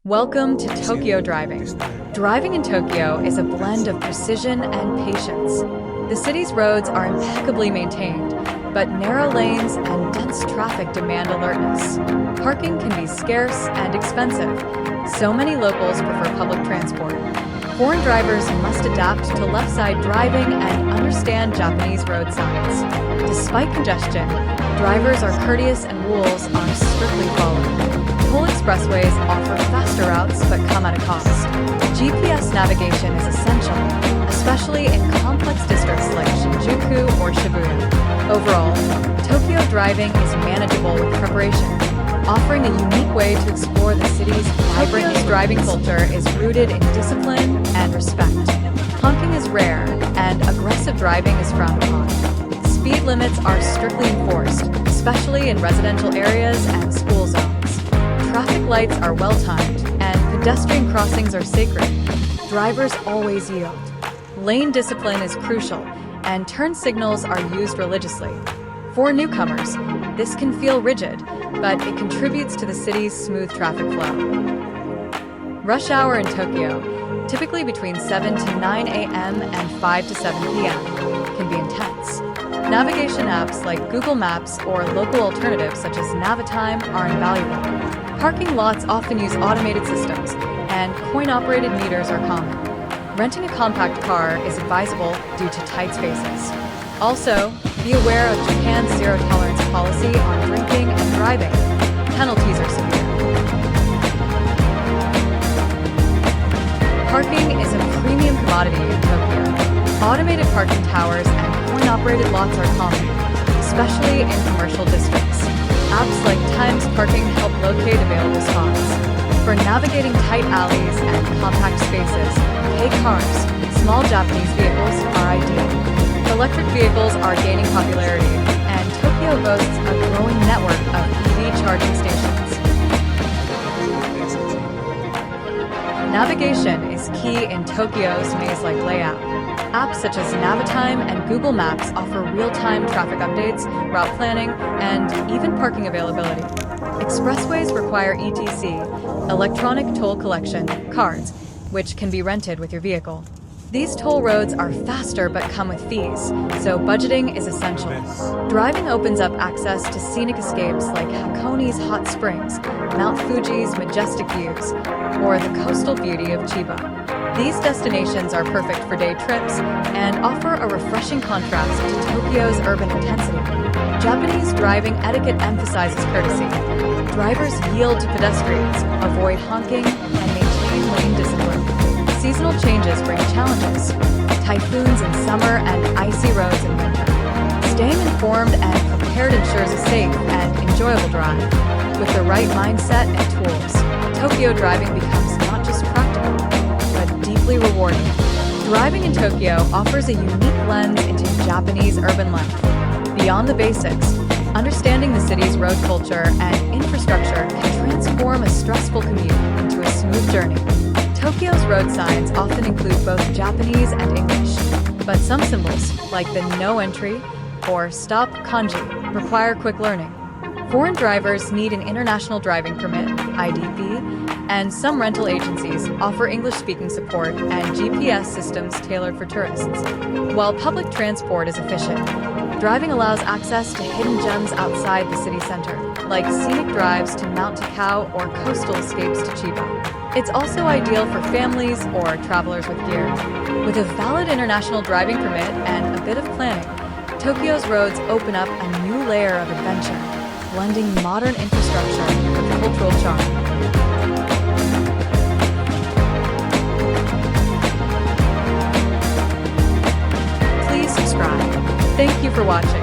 Welcome to Tokyo driving. Driving in Tokyo is a blend of precision and patience. The city's roads are impeccably maintained, but narrow lanes and dense traffic demand alertness. Parking can be scarce and expensive, so many locals prefer public transport. Foreign drivers must adapt to left-side driving and understand Japanese road signs. Despite congestion, drivers are courteous and rules are strictly followed. Toll expressways offer faster routes but come at a cost. GPS navigation is essential, especially in complex districts like Shinjuku or Shibuya. Overall, Tokyo driving is manageable with preparation, offering a unique way to explore the city's vibrant driving culture is rooted in discipline and respect. Honking is rare, and aggressive driving is frowned upon. Speed limits are strictly enforced, especially in residential areas and school zones. Traffic lights are well-timed, and pedestrian crossings are sacred. Drivers always yield. Lane discipline is crucial, and turn signals are used religiously. For newcomers, this can feel rigid, but it contributes to the city's smooth traffic flow. Rush hour in Tokyo, typically between 7 to 9 a.m. and 5 to 7 p.m., can be intense. Navigation apps like Google Maps or local alternatives such as Navitime are invaluable. Parking lots often use automated systems, and coin-operated meters are common. Renting a compact car is advisable due to tight spaces. Also, be aware of Japan's zero-tolerance policy on drinking and driving. Penalties are severe. Parking is a premium commodity in Tokyo. Automated parking towers and coin-operated lots are common, especially in commercial districts. Apps like Times Parking help locate available spots. For navigating tight alleys and compact spaces, Kei cars, small Japanese vehicles, are ideal. Electric vehicles are gaining popularity, and Tokyo boasts a growing network of EV charging stations. Navigation is key in Tokyo's maze-like layout. Apps such as Navitime and Google Maps offer real-time traffic updates, route planning, and even parking availability. Expressways require ETC, electronic toll collection, cards, which can be rented with your vehicle. These toll roads are faster but come with fees, so budgeting is essential. Driving opens up access to scenic escapes like Hakoni's hot springs, Mount Fuji's majestic views, or the coastal beauty of Chiba. These destinations are perfect for day trips and offer a refreshing contrast to Tokyo's urban intensity. Japanese driving etiquette emphasizes courtesy. Drivers yield to pedestrians, avoid honking, and maintain lane discipline. Seasonal changes bring challenges. Typhoons in summer and icy roads in winter. Staying informed and prepared ensures a safe and enjoyable drive. With the right mindset and tools, Tokyo driving becomes not just practical, but deeply rewarding. Driving in Tokyo offers a unique lens into Japanese urban life. Beyond the basics, understanding the city's road culture and infrastructure can transform a stressful commute into a smooth journey. Tokyo's road signs often include both Japanese and English, but some symbols, like the no entry or stop kanji, require quick learning. Foreign drivers need an international driving permit, IDP, and some rental agencies offer English-speaking support and GPS systems tailored for tourists. While public transport is efficient, driving allows access to hidden gems outside the city center, like scenic drives to Mount Takao or coastal escapes to Chiba. It's also ideal for families or travelers with gear. With a valid international driving permit and a bit of planning, Tokyo's roads open up a new layer of adventure, blending modern infrastructure with cultural charm. Please subscribe. Thank you for watching.